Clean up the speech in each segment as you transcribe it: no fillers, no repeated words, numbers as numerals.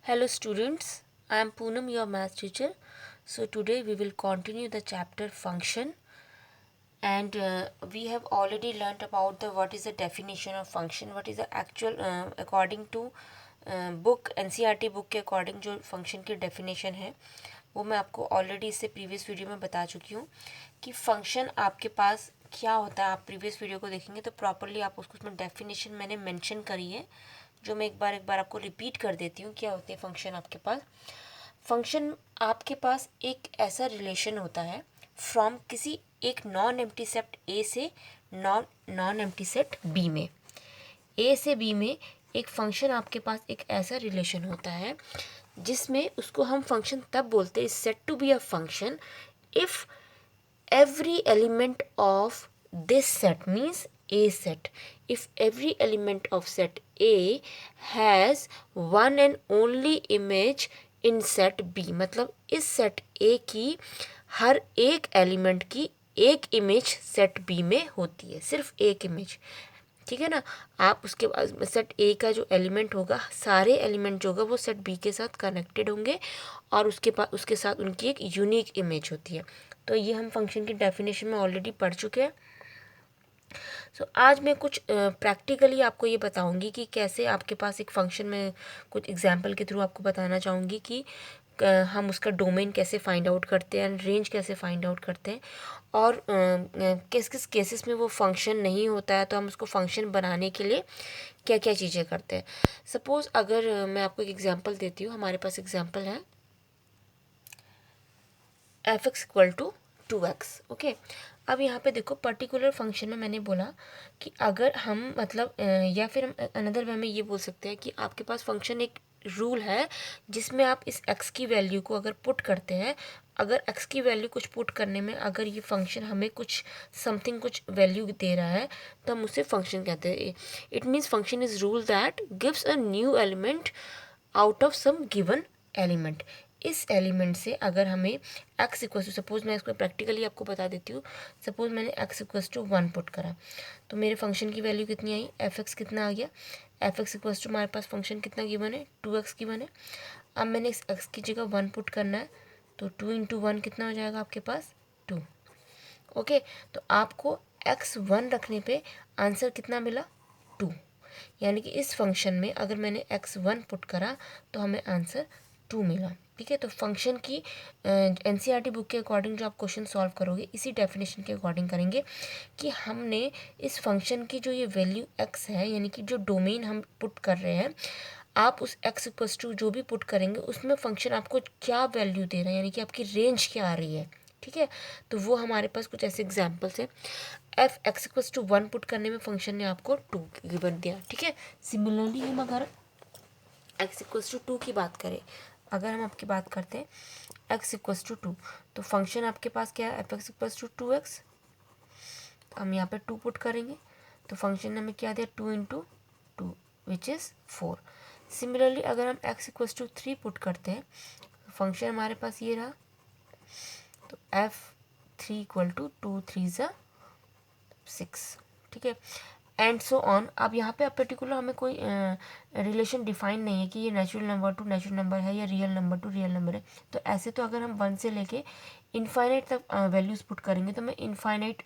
Hello students, I am Poonam, your math teacher. So today we will continue the chapter function, and we have already learnt about the what is the definition of function, what is the actual according to book NCERT book के according जो function की definition है वो मैं आपको already इससे previous video में बता चुकी हूँ कि फंक्शन आपके पास क्या होता है। आप प्रीवियस वीडियो को देखेंगे तो प्रॉपरली आप उसको उसमें डेफिनेशन मैंने मेंशन करी है, जो मैं एक बार आपको रिपीट कर देती हूँ। क्या होते हैं फंक्शन आपके पास? फंक्शन आपके पास एक ऐसा रिलेशन होता है फ्रॉम किसी एक नॉन एम्प्टी सेट ए से नॉन एम्प्टी सेट बी में। ए से बी में एक फंक्शन आपके पास एक ऐसा रिलेशन होता है जिसमें उसको हम फंक्शन तब बोलते हैं set to be a function if every element of this set means A set. If every element of set A has one and only image in set B, मतलब इस सेट A की हर एक element की एक image set B में होती है, सिर्फ एक इमेज। ठीक है ना। आप उसके बाद सेट ए का जो एलिमेंट होगा, सारे एलिमेंट जो होगा वो सेट बी के साथ कनेक्टेड होंगे और उसके साथ उनकी एक यूनिक इमेज होती है। तो ये हम फंक्शन की डेफिनेशन में ऑलरेडी पढ़ चुके हैं। सो आज मैं कुछ प्रैक्टिकली आपको ये बताऊंगी कि कैसे आपके पास एक फंक्शन में कुछ एग्जांपल के थ्रू आपको बताना चाहूँगी कि हम उसका डोमेन कैसे फाइंड आउट करते हैं, रेंज कैसे फाइंड आउट करते हैं, और किस किस केसेस में वो फंक्शन नहीं होता है तो हम उसको फंक्शन बनाने के लिए क्या क्या चीज़ें करते हैं। सपोज़ अगर मैं आपको एक एग्जांपल देती हूँ, हमारे पास एग्जांपल है f x equal to 2x। Okay, अब यहाँ पे देखो पर्टिकुलर फंक्शन में मैंने बोला कि अगर हम मतलब या फिर हम अनदर वे में ये बोल सकते हैं कि आपके पास फंक्शन एक रूल है जिसमें आप इस x की वैल्यू को अगर पुट करते हैं, अगर x की वैल्यू कुछ पुट करने में अगर ये फंक्शन हमें कुछ समथिंग कुछ वैल्यू दे रहा है तो हम उसे फंक्शन कहते हैं। It means function is rule that gives a new element out of some given element. इस एलिमेंट से अगर हमें x इक्वल टू, सपोज मैं इसको प्रैक्टिकली आपको बता देती हूँ, सपोज मैंने x इक्वल टू 1 पुट करा तो मेरे फंक्शन की वैल्यू कितनी आई, एफ एक्स कितना आ गया, एफ एक्स इक्वल टू हमारे पास फंक्शन कितना गिवन है 2x गिवन है। अब मैंने इस x की जगह 1 पुट करना है तो 2 इंटू 1 कितना हो जाएगा आपके पास 2। ओके, तो आपको x1 रखने पे आंसर कितना मिला 2, यानी कि इस फंक्शन में अगर मैंने x1 पुट करा तो हमें आंसर 2 मिला। ठीक है, तो फंक्शन की NCERT बुक के अकॉर्डिंग जो आप क्वेश्चन सॉल्व करोगे इसी डेफिनेशन के अकॉर्डिंग करेंगे कि हमने इस फंक्शन की जो ये वैल्यू x है, यानी कि जो डोमेन हम पुट कर रहे हैं, आप उस x इक्वल्स टू जो भी पुट करेंगे उसमें फंक्शन आपको क्या वैल्यू दे रहा है, यानी कि आपकी रेंज क्या आ रही है। ठीक है, तो वो हमारे पास कुछ ऐसे एग्जाम्पल्स हैं। F x equals to 1 put करने में फंक्शन ने आपको 2 गिवन दिया। ठीक है, सिमिलरली हम अगर एक्स इक्वल्स टू 2 की बात करें, अगर हम आपकी बात करते हैं एक्स इक्वल्स टू 2 तो फंक्शन आपके पास क्या है, f x equals to 2x। हम यहाँ पे 2 पुट करेंगे तो फंक्शन ने हमें क्या दिया 2 इंटू 2 विच इज़ 4। सिमिलरली अगर हम एक्स इक्वल्स टू 3 पुट करते हैं तो फंक्शन हमारे पास ये रहा, तो एफ 3 इक्वल टू 2 3 ज़ा 6। ठीक है, एंड सो ऑन। अब यहाँ पे पर्टिकुलर हमें कोई रिलेशन डिफाइन नहीं है कि ये natural number two natural number है या real number two real number है। तो ऐसे तो अगर हम 1 से लेके इनफाइनाइट तक वैल्यूज़ पुट करेंगे तो हमें इनफाइनाइट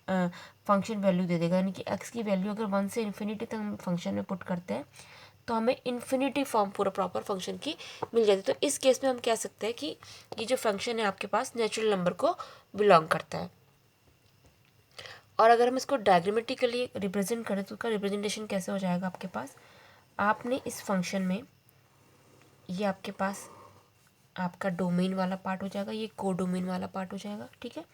फंक्शन वैल्यू दे देगा, यानी कि x की वैल्यू अगर 1 से इन्फिनिटी तक हम फंक्शन में पुट करते हैं तो हमें इन्फिनिटी फॉर्म पूरा प्रॉपर फंक्शन की मिल जाती है। तो इस केस में हम कह सकते हैं कि ये जो फंक्शन है आपके पास नेचुरल नंबर को बिलोंग करता है। और अगर हम इसको डायग्रामेटिकली रिप्रेजेंट करें तो उसका रिप्रेजेंटेशन कैसे हो जाएगा आपके पास, आपने इस फंक्शन में ये आपके पास आपका डोमेन वाला पार्ट हो जाएगा, ये को डोमेन वाला पार्ट हो जाएगा। ठीक है,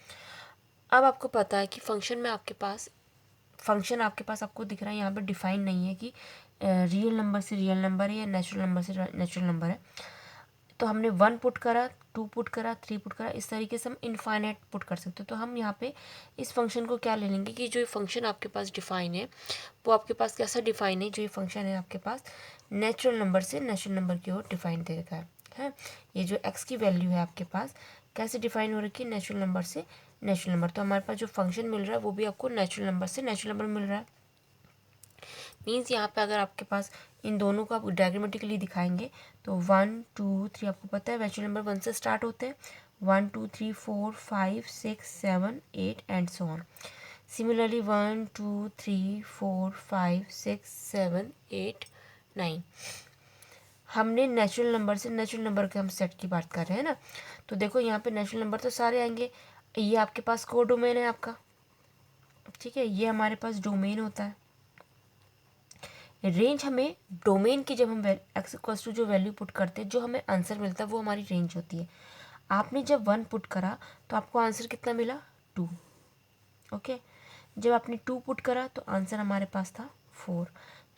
अब आपको पता है कि फंक्शन में आपके पास फंक्शन आपके पास आपको दिख रहा है यहाँ पे डिफाइन नहीं है कि रियल नंबर से रियल नंबर है या नेचुरल नंबर से नेचुरल नंबर है। तो हमने 1 पुट करा, 2 पुट करा, 3 पुट करा, इस तरीके से हम इनफाइनाइट पुट कर सकते हो। तो हम यहाँ पे इस फंक्शन को क्या ले लेंगे कि जो ये फंक्शन आपके पास डिफाइन है वो आपके पास कैसा डिफाइन है, जो ये फंक्शन है आपके पास नेचुरल नंबर से नेचुरल नंबर की ओर डिफाइन दे रखा है। ये जो x की वैल्यू है आपके पास कैसे डिफाइन हो रखी है, नेचुरल नंबर से नेचुरल नंबर। तो हमारे पास जो फंक्शन मिल रहा है वो भी आपको नेचुरल नंबर से नेचुरल नंबर मिल रहा है। मीन्स यहाँ पे अगर आपके पास इन दोनों को आप डायग्रामेटिकली दिखाएंगे तो 1 2 3 आपको पता है नेचुरल नंबर 1 से स्टार्ट होते हैं, 1 2 3 4 5 6 7 8 एंड सो ऑन। सिमिलरली 1 2 3 4 5 6 7 8 9। हमने नेचुरल नंबर से नेचुरल नंबर के हम सेट की बात कर रहे हैं ना, तो देखो यहाँ पे नेचुरल नंबर तो सारे आएंगे। ये आपके पास को डोमेन है आपका, ठीक है, ये हमारे पास डोमेन होता है। रेंज हमें डोमेन की जब हम एक्स इक्वल्स टू जो वैल्यू पुट करते हैं, जो हमें आंसर मिलता है वो हमारी रेंज होती है। आपने जब 1 पुट करा तो आपको आंसर कितना मिला, 2। ओके, जब आपने 2 पुट करा तो आंसर हमारे पास था 4।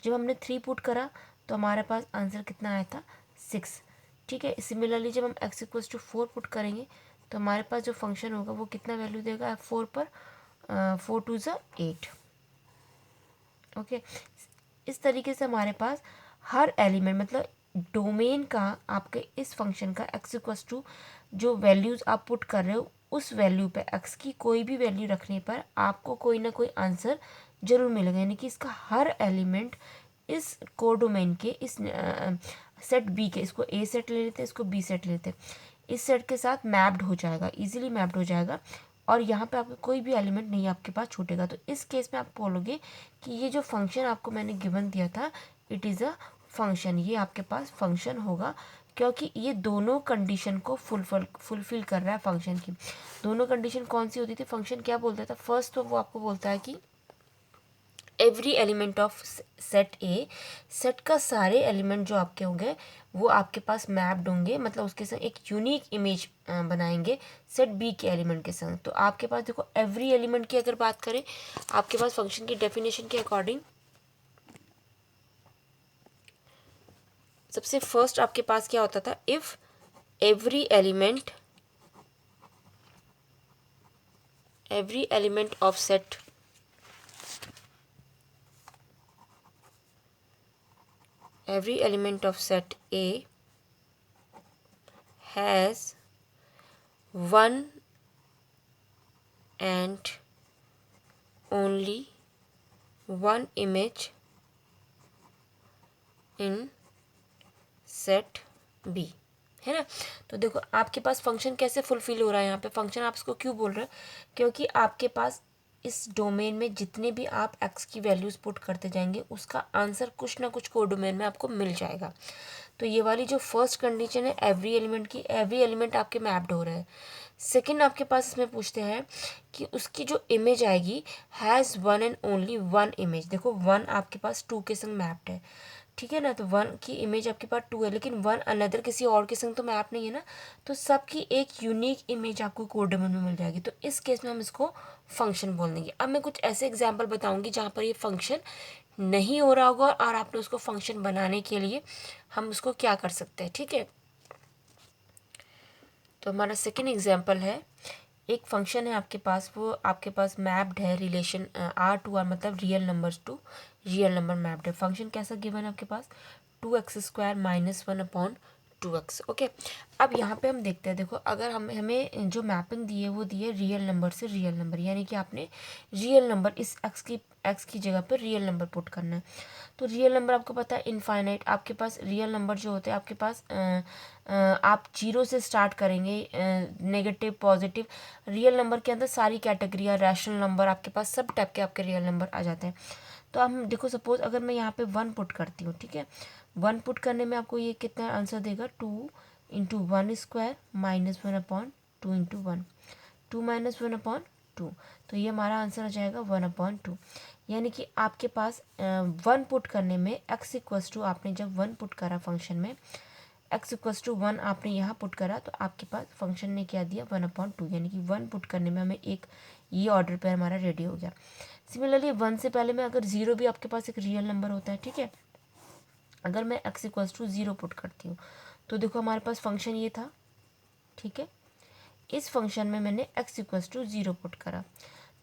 जब हमने 3 पुट करा तो हमारे पास आंसर कितना आया था, 6। ठीक है, सिमिलरली जब हम एक्स इक्वल्स टू 4 पुट करेंगे तो हमारे पास जो फंक्शन होगा वो कितना वैल्यू देगा 4 पर, 4 टू ज़ा 8। ओके, इस तरीके से हमारे पास हर एलिमेंट मतलब डोमेन का आपके इस फंक्शन का एक्स इक्वल्स टू जो वैल्यूज़ आप पुट कर रहे हो उस वैल्यू पे एक्स की कोई भी वैल्यू रखने पर आपको कोई ना कोई आंसर जरूर मिलेगा। यानी कि इसका हर एलिमेंट इस कोडोमेन के इस सेट बी के, इसको ए सेट ले लेते हैं, इसको बी सेट ले लेते हैं, इस सेट के साथ मैप्ड हो जाएगा, इजीली मैप्ड हो जाएगा और यहाँ पे आपका कोई भी एलिमेंट नहीं आपके पास छूटेगा। तो इस केस में आप बोलोगे कि ये जो फंक्शन आपको मैंने गिवन दिया था इट इज़ अ फंक्शन, ये आपके पास फंक्शन होगा क्योंकि ये दोनों कंडीशन को फुलफिल कर रहा है फंक्शन की। दोनों कंडीशन कौन सी होती थी, फंक्शन क्या बोलता था, फर्स्ट तो वो आपको बोलता है कि every element of set A, set का सारे एलिमेंट जो आपके होंगे वो आपके पास मैप्ड होंगे, मतलब उसके संग एक यूनिक इमेज बनाएंगे सेट बी के एलिमेंट के संग। तो आपके पास देखो एवरी एलिमेंट की अगर बात करें आपके पास फंक्शन की डेफिनेशन के अकॉर्डिंग सबसे फर्स्ट आपके पास क्या होता था, if every element of set every element of set A has one and only one image in set B, है ना। तो देखो आपके पास फंक्शन कैसे फुलफिल हो रहा है, यहाँ पे फंक्शन आप इसको क्यों बोल रहे हैं, क्योंकि आपके पास इस डोमेन में जितने भी आप एक्स की वैल्यूज़ पुट करते जाएंगे उसका आंसर कुछ ना कुछ कोड डोमेन में आपको मिल जाएगा। तो ये वाली जो फर्स्ट कंडीशन है एवरी एलिमेंट की, एवरी एलिमेंट आपके मैप्ड हो रहा है। सेकंड आपके पास इसमें पूछते हैं कि उसकी जो इमेज आएगी has one and only one image. देखो 1 आपके पास 2 के संग मैप्ड है, ठीक है ना, तो 1 की इमेज आपके पास 2 है लेकिन 1 अनदर किसी और के संग तो मैप नहीं है ना, तो सबकी एक यूनिक इमेज आपको कोड डोमेन में मिल जाएगी। तो इस केस में हम इसको फंक्शन बोल देंगे। अब मैं कुछ ऐसे एग्जाम्पल बताऊंगी जहाँ पर ये फंक्शन नहीं हो रहा होगा और आपने उसको फंक्शन बनाने के लिए हम उसको क्या कर सकते हैं, ठीक है। तो हमारा सेकेंड एग्जाम्पल है, एक फंक्शन है आपके पास, वो आपके पास मैप्ड है रिलेशन आर टू आर, मतलब real numbers to real number mapped है। फंक्शन कैसा गिवन है आपके पास, 2x² - 1 अपॉन 2x। ओके, अब यहाँ पे हम देखते हैं, देखो अगर हमें जो मैपिंग दी है वो दी है रियल नंबर से रियल नंबर, यानी कि आपने रियल नंबर इस एक्स की जगह पर रियल नंबर पुट करना है। तो रियल नंबर आपको पता है इनफाइनाइट, आपके पास रियल नंबर जो होते हैं आपके पास आप 0 से स्टार्ट करेंगे, नेगेटिव पॉजिटिव, रियल नंबर के अंदर सारी कैटेगरियाँ, रैशनल नंबर, आपके पास सब टाइप के आपके रियल नंबर आ जाते हैं। तो हम देखो सपोज अगर मैं यहाँ पे 1 पुट करती हूँ, ठीक है, 1 पुट करने में आपको ये कितना आंसर देगा, 2 × 1² - 1 अपॉन 2 × 1, 2 - 1 अपॉन 2, तो ये हमारा आंसर आ जाएगा 1 अपॉन 2। यानी कि आपके पास 1 पुट करने में एक्स इक्वल्स टू, आपने जब 1 पुट करा फंक्शन में एक्स इक्वल्स टू 1 आपने यहाँ पुट करा तो आपके पास फंक्शन ने क्या दिया 1 अपॉन 2, यानी कि 1 पुट करने में हमें एक ये ऑर्डर पे हमारा रेडी हो गया। सिमिलरली 1 से पहले में अगर 0 भी आपके पास एक रियल नंबर होता है, ठीक है, अगर मैं एक्स इक्वल्स टू 0 पुट करती हूँ तो देखो हमारे पास फंक्शन ये था, ठीक है, इस फंक्शन में मैंने एक्स इक्वल्स टू 0 पुट करा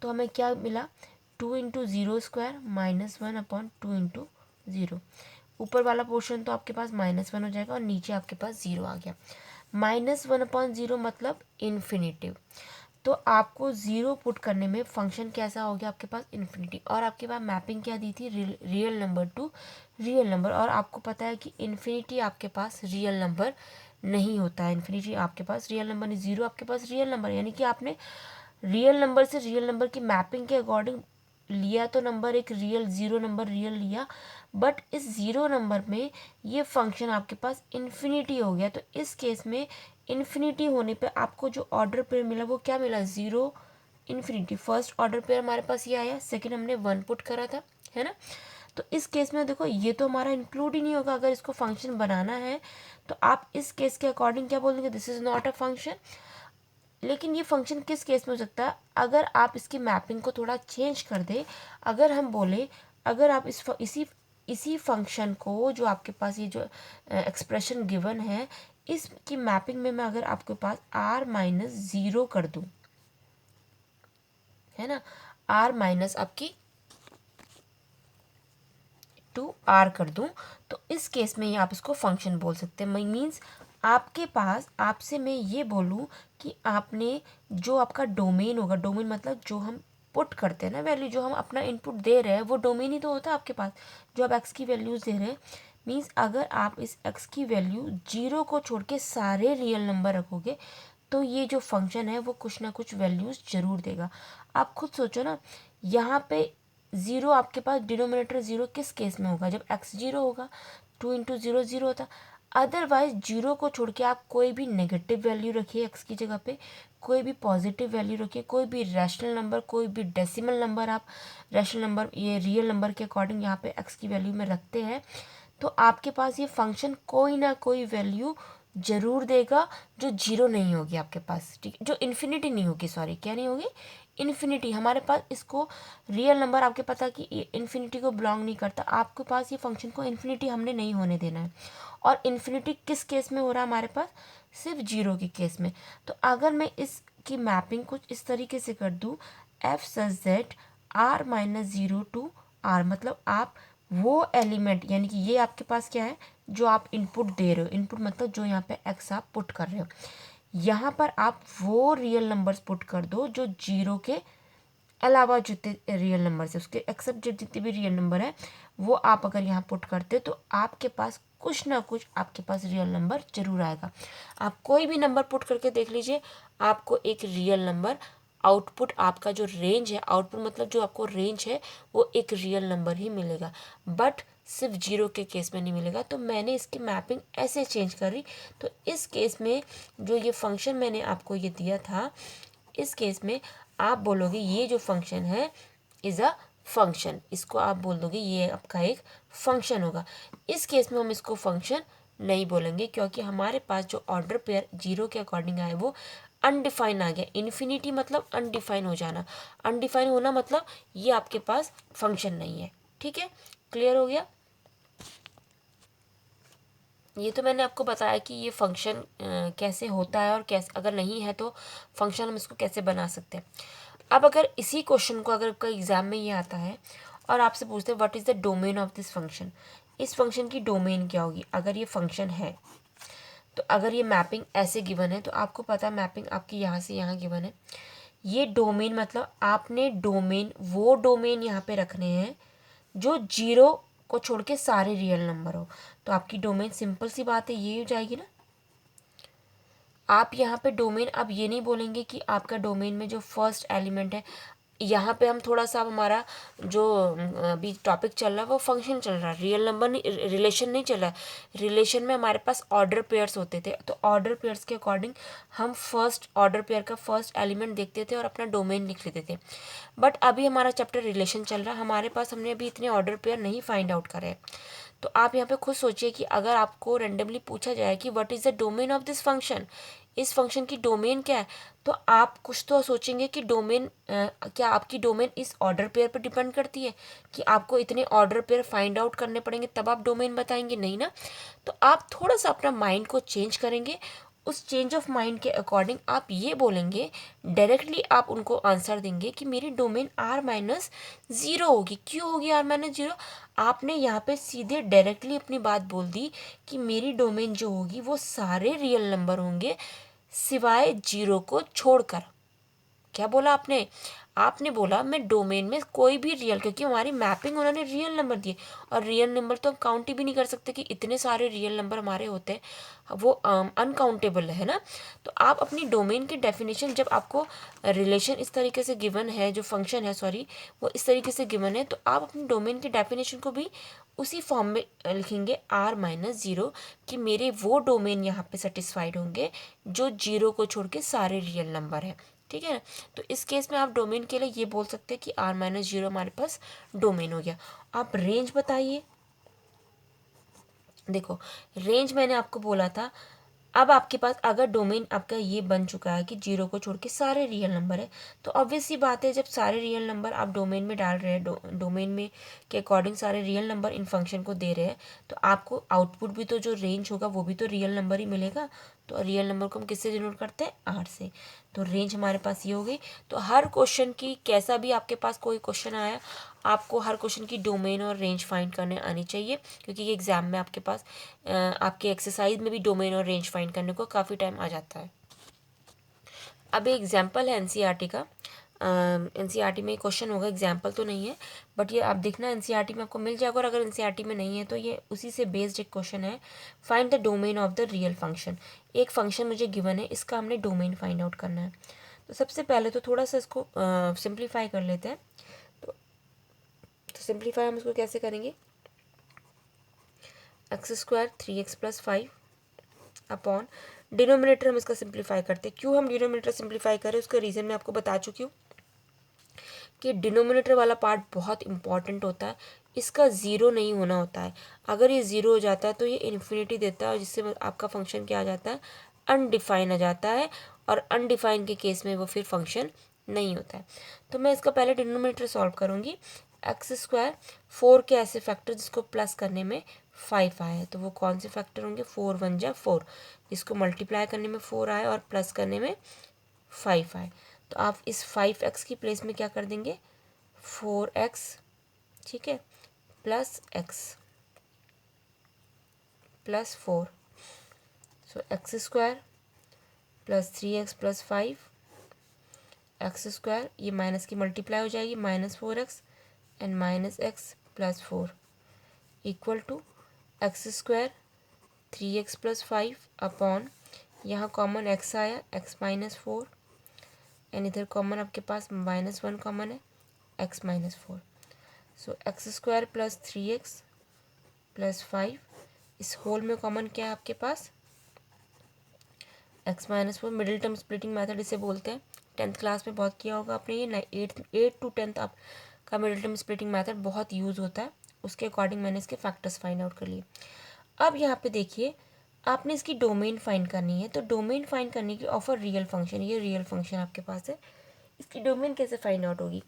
तो हमें क्या मिला, 2 × 0² - 1 अपॉन 2 × 0। ऊपर वाला पोर्शन तो आपके पास -1 हो जाएगा और नीचे आपके पास 0 आ गया। -1 अपॉन 0 मतलब इन्फिनिटिव। तो आपको ज़ीरो पुट करने में फंक्शन कैसा हो गया आपके पास इन्फिनिटी, और आपके पास मैपिंग क्या दी थी real number two real number, और आपको पता है कि इन्फिनिटी आपके पास रियल नंबर नहीं होता है, इन्फिनिटी आपके पास रियल नंबर नहीं, ज़ीरो आपके पास रियल नंबर, यानी कि आपने रियल नंबर से रियल नंबर की मैपिंग के अकॉर्डिंग लिया तो नंबर एक रियल, ज़ीरो नंबर रियल लिया, बट इस ज़ीरो नंबर में ये फंक्शन आपके पास इन्फिनिटी हो गया। तो इस केस में इन्फिनिटी होने पे आपको जो ऑर्डर पेयर मिला वो क्या मिला, zero infinity. First order pair हमारे पास ये आया, सेकंड हमने वन पुट करा था, है ना। तो इस केस में देखो ये तो हमारा इंक्लूड ही नहीं होगा, अगर इसको फंक्शन बनाना है तो आप इस केस के अकॉर्डिंग क्या बोलेंगे, this is not a function. लेकिन ये फंक्शन किस केस में हो सकता है, अगर आप इसकी मैपिंग को थोड़ा चेंज कर दे, अगर हम बोले अगर आप इसी फंक्शन को जो आपके पास ये जो एक्सप्रेशन गिवन है इसकी मैपिंग में मैं अगर आपके पास r माइनस ज़ीरो कर दूं, है ना, r माइनस आपकी टू r कर दूं, तो इस केस में आप इसको फंक्शन बोल सकते हैं। मीन्स आपके पास आपसे मैं ये बोलूं कि आपने जो आपका डोमेन होगा, डोमेन मतलब जो हम पुट करते हैं ना वैल्यू, जो हम अपना इनपुट दे रहे हैं वो डोमेन ही तो होता है आपके पास, जो आप एक्स की वैल्यूज़ दे रहे हैं। मीन्स अगर आप इस एक्स की वैल्यू जीरो को छोड़ के सारे रियल नंबर रखोगे तो ये जो फंक्शन है वो कुछ ना कुछ वैल्यूज़ ज़रूर देगा। आप खुद सोचो ना, यहाँ पे ज़ीरो आपके पास डिनोमिनेटर ज़ीरो किस केस में होगा, जब एक्स जीरो होगा, टू इंटू ज़ीरो ज़ीरो होता। अदरवाइज जीरो को छोड़ के आप कोई भी नेगेटिव वैल्यू रखिए एक्स की जगह पे, कोई भी पॉजिटिव वैल्यू रखिए, कोई भी रैशनल नंबर, कोई भी डेसिमल नंबर, आप रैशनल नंबर ये रियल नंबर के अकॉर्डिंग यहाँ पे एक्स की वैल्यू में रखते हैं, तो आपके पास ये फंक्शन कोई ना कोई वैल्यू जरूर देगा जो जीरो नहीं होगी आपके पास, ठीक है, जो इन्फिनिटी नहीं होगी, सॉरी क्या नहीं होगी, इन्फिनिटी। हमारे पास इसको रियल नंबर आपके पता कि इन्फिनिटी को बिलोंग नहीं करता, आपके पास ये फंक्शन को इन्फिनिटी हमने नहीं होने देना है। और इन्फिनिटी किस केस में हो रहा है हमारे पास, सिर्फ जीरो के केस में। तो अगर मैं इसकी मैपिंग कुछ इस तरीके से कर दूँ, f such that r minus zero to r, मतलब आप वो एलिमेंट, यानी कि ये आपके पास क्या है जो आप इनपुट दे रहे हो, इनपुट मतलब जो यहाँ पे x आप पुट कर रहे हो, यहाँ पर आप वो रियल नंबर्स पुट कर दो जो जीरो के अलावा जितने रियल नंबर्स है उसके एक्सेप्ट जितने भी रियल नंबर है वो आप अगर यहाँ पुट करते तो आपके पास कुछ ना कुछ आपके पास रियल नंबर जरूर आएगा। आप कोई भी नंबर पुट करके देख लीजिए, आपको एक रियल नंबर आउटपुट, आपका जो रेंज है, आउटपुट मतलब जो आपको रेंज है वो एक रियल नंबर ही मिलेगा, बट सिर्फ जीरो के केस में नहीं मिलेगा। तो मैंने इसकी मैपिंग ऐसे चेंज करी, तो इस केस में जो ये फंक्शन मैंने आपको ये दिया था, इस केस में आप बोलोगे ये जो फंक्शन है इज़ अ फंक्शन, इसको आप बोल दोगे ये आपका एक फंक्शन होगा। इस केस में हम इसको फंक्शन नहीं बोलेंगे क्योंकि हमारे पास जो ऑर्डर पेयर जीरो के अकॉर्डिंग आए वो अनडिफाइन आ गया। इन्फिनिटी मतलब अनडिफाइन हो जाना, अनडिफाइन होना मतलब ये आपके पास फंक्शन नहीं है। ठीक है, क्लियर हो गया। ये तो मैंने आपको बताया कि ये फंक्शन कैसे होता है और कैसे, अगर नहीं है तो फंक्शन हम इसको कैसे बना सकते हैं। अब अगर इसी क्वेश्चन को अगर आपका एग्ज़ाम में ये आता है और आपसे पूछते हैं what is the domain of this function, इस फंक्शन की डोमेन क्या होगी अगर ये फंक्शन है, तो अगर ये मैपिंग ऐसे गिवन है तो आपको पता है मैपिंग आपकी यहाँ से यहाँ गिवन है। ये डोमेन मतलब आपने डोमेन, वो डोमेन यहाँ पे रखने हैं जो जीरो को छोड़ के सारे रियल नंबर हो, तो आपकी डोमेन सिंपल सी बात है ये हो जाएगी ना। आप यहाँ पे डोमेन, अब ये नहीं बोलेंगे कि आपका डोमेन में जो फर्स्ट एलिमेंट है, यहाँ पे हम थोड़ा सा, हमारा जो अभी टॉपिक चल रहा है वो फंक्शन चल रहा है, रियल नंबर नहीं, रिलेशन नहीं चल रहा है। रिलेशन में हमारे पास ऑर्डर पेयर्स होते थे, तो ऑर्डर पेयर्स के अकॉर्डिंग हम फर्स्ट ऑर्डर पेयर का फर्स्ट एलिमेंट देखते थे और अपना डोमेन लिख लेते थे। बट अभी हमारा चैप्टर रिलेशन चल रहा है, हमारे पास हमने अभी इतने ऑर्डर पेयर नहीं फाइंड आउट करे। तो आप यहाँ पे खुद सोचिए कि अगर आपको रेंडमली पूछा जाए कि what is the domain of this function, इस फंक्शन की डोमेन क्या है, तो आप कुछ तो सोचेंगे कि डोमेन क्या आपकी डोमेन इस ऑर्डर पेयर पर डिपेंड करती है कि आपको इतने ऑर्डर पेयर फाइंड आउट करने पड़ेंगे तब आप डोमेन बताएंगे, नहीं ना। तो आप थोड़ा सा अपना माइंड को चेंज करेंगे, उस चेंज ऑफ माइंड के अकॉर्डिंग आप ये बोलेंगे, डायरेक्टली आप उनको आंसर देंगे कि मेरी डोमेन r माइनस ज़ीरो होगी। क्यों होगी r माइनस ज़ीरो, आपने यहाँ पे सीधे डायरेक्टली अपनी बात बोल दी कि मेरी डोमेन जो होगी वो सारे रियल नंबर होंगे सिवाय जीरो को छोड़कर। क्या बोला आपने? आपने बोला मैं डोमेन में कोई भी रियल, क्योंकि हमारी मैपिंग उन्होंने रियल नंबर दिए, और रियल नंबर तो हम काउंट ही भी नहीं कर सकते कि इतने सारे रियल नंबर हमारे होते हैं, वो अनकाउंटेबल है ना। तो आप अपनी डोमेन की डेफिनेशन, जब आपको रिलेशन इस तरीके से गिवन है, जो फंक्शन है सॉरी, वो इस तरीके से गिवन है, तो आप अपनी डोमेन की डेफिनेशन को भी उसी फॉर्म में लिखेंगे R-0, कि मेरे वो डोमेन यहाँ पे सेटिस्फाइड होंगे जो जीरो को छोड़ के सारे रियल नंबर हैं। ठीक है ना। तो इस केस में आप डोमेन के लिए ये बोल सकते हैं कि R-0 हमारे पास डोमेन हो गया। आप रेंज बताइए। देखो, रेंज मैंने आपको बोला था, अब आपके पास अगर डोमेन आपका ये बन चुका है कि जीरो को छोड़ के सारे रियल नंबर है, तो ऑब्वियस सी बात है, जब सारे रियल नंबर आप डोमेन में डाल रहे हैं, डोमेन में के अकॉर्डिंग सारे रियल नंबर इन फंक्शन को दे रहे हैं, तो आपको आउटपुट भी तो जो रेंज होगा वो भी तो रियल नंबर ही मिलेगा। तो रियल नंबर को हम किससे डिनोट करते हैं? आर से। तो रेंज हमारे पास ये हो गई। तो हर क्वेश्चन की, कैसा भी आपके पास कोई क्वेश्चन आया, आपको हर क्वेश्चन की डोमेन और रेंज फाइंड करने आनी चाहिए, क्योंकि ये एग्जाम में आपके पास आपके एक्सरसाइज में भी डोमेन और रेंज फाइंड करने को काफ़ी टाइम आ जाता है। अब एक एग्जाम्पल है एनसीईआरटी का। एनसीईआरटी में क्वेश्चन होगा, एग्जाम्पल तो नहीं है, बट ये आप देखना एनसीईआरटी में आपको मिल जाएगा, और अगर एनसीईआरटी में नहीं है तो ये उसी से बेस्ड एक क्वेश्चन है। Find the domain of the real function. एक फंक्शन मुझे गिवन है, इसका हमने डोमेन फाइंड आउट करना है। तो सबसे पहले तो थोड़ा सा इसको सिंप्लीफाई कर लेते हैं। तो सिंप्लीफाई हम इसको कैसे करेंगे? x² 3x+5 अपॉन, डिनोमिनेटर हम इसका सिंप्लीफाई करते हैं। क्यों हम डिनोमिनेटर सिंप्लीफाई करें, उसका रीज़न मैं आपको बता चुकी हूँ कि डिनोमिनेटर वाला पार्ट बहुत इंपॉर्टेंट होता है, इसका ज़ीरो नहीं होना होता है। अगर ये ज़ीरो हो जाता है तो ये इन्फिनिटी देता है, और जिससे आपका फंक्शन क्या आ जाता है? अनडिफाइन आ जाता है, और अनडिफाइन के केस में वो फिर फंक्शन नहीं होता है। तो मैं इसका पहले डिनोमिनेटर सॉल्व करूँगी। x², 4 के ऐसे फैक्टर जिसको प्लस करने में 5 आए हैं, तो वो कौन से फैक्टर होंगे? 4 1 जा 4, इसको मल्टीप्लाई करने में 4 आए और प्लस करने में 5 आए। तो आप इस 5x की प्लेस में क्या कर देंगे? 4x, ठीक है, plus x plus 4। So x² plus 3x+5, x², ये माइनस की मल्टीप्लाई हो जाएगी, -4x and -x plus 4 equal to x² 3x+5 upon, यहाँ कॉमन x आया, x-4, एंड इधर कॉमन आपके पास -1 कॉमन है, x-4। सो x² प्लस 3x प्लस 5, इस होल में कॉमन क्या है आपके पास? x-4। Middle term splitting method इसे बोलते हैं। 10th क्लास में बहुत किया होगा आपने ये। 8 to 10th आपका मिडिल टर्म स्प्लिटिंग मेथड बहुत यूज़ होता है, उसके अकॉर्डिंग मैंने इसके फैक्टर्स फाइंड आउट कर लिए। अब यहाँ पे देखिए, आपने इसकी डोमेन फाइंड करनी है। तो डोमेन फाइंड करने की ऑफ अ रियल फंक्शन, ये रियल फंक्शन आपके पास है, इसकी डोमेन कैसे फाइंड आउट होगी?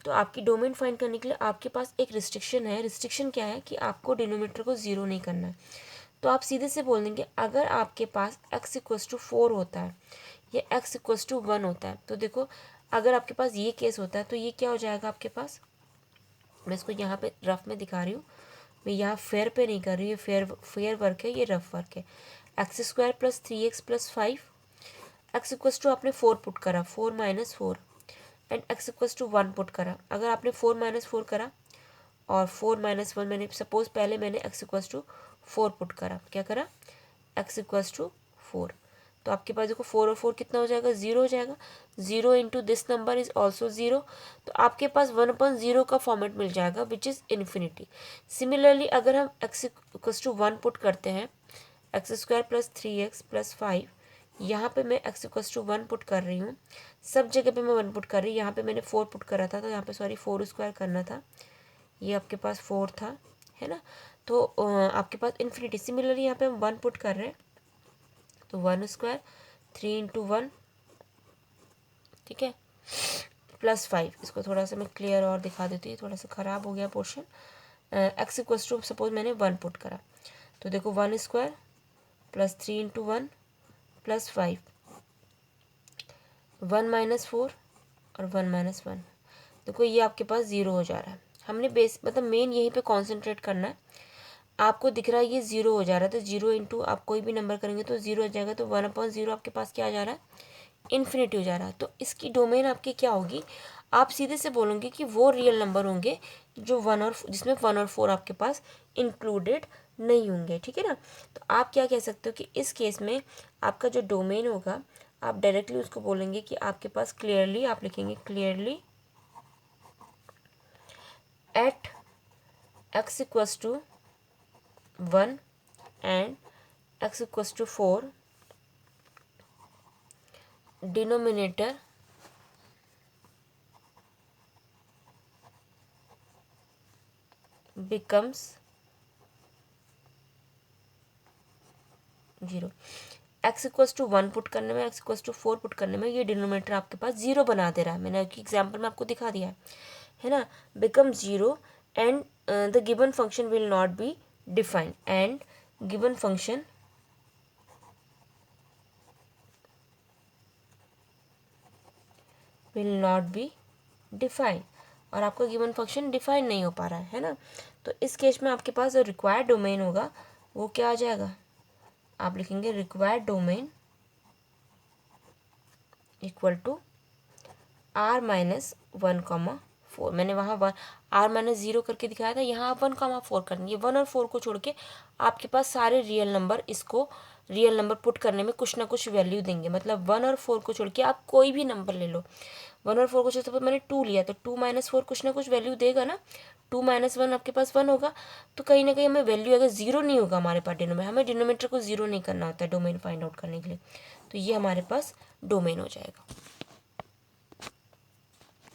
तो आपकी डोमेन फाइंड करने के लिए आपके पास एक रिस्ट्रिक्शन है। रिस्ट्रिक्शन क्या है? कि आपको डिनोमिनेटर को ज़ीरो नहीं करना है। तो आप सीधे से बोल देंगे, अगर आपके पास x=4 होता है या x=1 होता है, तो देखो, अगर आपके पास ये केस होता है तो ये क्या हो जाएगा आपके पास? मैं इसको यहाँ पे रफ में दिखा रही हूँ, मैं यहाँ फेयर पे नहीं कर रही हूँ, फेयर वर्क है, ये रफ वर्क है। x² प्लस 3x+5, x= आपने 4 पुट करा, 4 - 4, एंड x=1 पुट करा। अगर आपने 4 - 4 करा और 4 - 1 मैंने सपोज पहले मैंने x=4 पुट करा, क्या करा? x=4, तो आपके पास देखो 4 और 4 कितना हो जाएगा? 0 हो जाएगा। 0 into this number is also 0, तो आपके पास 1/0 का फॉर्मेट मिल जाएगा विच इज़ इन्फिनिटी। सिमिलरली अगर हम x=1 पुट करते हैं, x² प्लस 3x+5, यहाँ पे मैं x=1 पुट कर रही हूँ, सब जगह पे मैं 1 पुट कर रही हूँ। यहाँ पे मैंने 4 पुट करा था, तो यहाँ पे सॉरी 4² करना था, ये आपके पास 4 था, है ना। तो आपके पास इन्फिनिटी। सिमिलरली यहाँ पे हम 1 पुट कर रहे हैं, तो 1², 3 × 1, ठीक है, प्लस 5। इसको थोड़ा सा मैं क्लियर और दिखा देती हूँ, थोड़ा सा ख़राब हो गया पोर्शन। x= सपोज मैंने 1 पुट करा, तो देखो 1² प्लस 3 × 1 प्लस 5, 1 - 4 और 1 - 1, देखो ये आपके पास 0 हो जा रहा है। हमने बेस मतलब मेन यहीं पे कॉन्सेंट्रेट करना है। आपको दिख रहा है ये 0 हो जा रहा है, तो 0 इंटू आप कोई भी नंबर करेंगे तो 0 हो जाएगा, तो 1/0 आपके पास क्या आ जा रहा है? इन्फिनिटी हो जा रहा है, तो इसकी डोमेन आपकी क्या होगी, आप सीधे से बोलोगे कि वो रियल नंबर होंगे जो जिसमें 1 और 4 आपके पास इंक्लूडेड नहीं होंगे, ठीक है ना। तो आप क्या कह सकते हो कि इस केस में आपका जो डोमेन होगा, आप डायरेक्टली उसको बोलेंगे कि आपके पास क्लियरली, आप लिखेंगे clearly at x equals to 1 and x equals to 4 denominator becomes 0। x equals to 1 put करने में, x इक्वल्स टू 4 पुट करने में ये डिनोमिनेटर आपके पास 0 बना दे रहा है। मैंने एग्जाम्पल में आपको दिखा दिया है ना। Become 0 and the given function will not be defined, and given function will not be define, और आपका गिवन फंक्शन डिफाइन नहीं हो पा रहा है ना। तो इस केस में आपके पास जो रिक्वायर्ड डोमेन होगा वो क्या आ जाएगा, आप लिखेंगे required domain equal to r-1,4। मैंने वहाँ r-0 करके दिखाया था, यहाँ आप 1,4 कर देंगे। 1 और 4 को छोड़ के आपके पास सारे रियल नंबर, इसको रियल नंबर पुट करने में कुछ ना कुछ वैल्यू देंगे। मतलब 1 और 4 को छोड़ के आप कोई भी नंबर ले लो। 1 और 4 को छोड़, मैंने 2 लिया तो 2 - 4 कुछ ना कुछ वैल्यू देगा ना। 2 - 1 आपके पास 1 होगा, तो कहीं ना कहीं हमें वैल्यू, अगर 0 नहीं होगा हमारे पास डिनोमिनेटर, हमें डिनोमिनेटर को 0 नहीं करना होता है डोमेन फाइंड आउट करने के लिए। तो ये हमारे पास डोमेन हो जाएगा।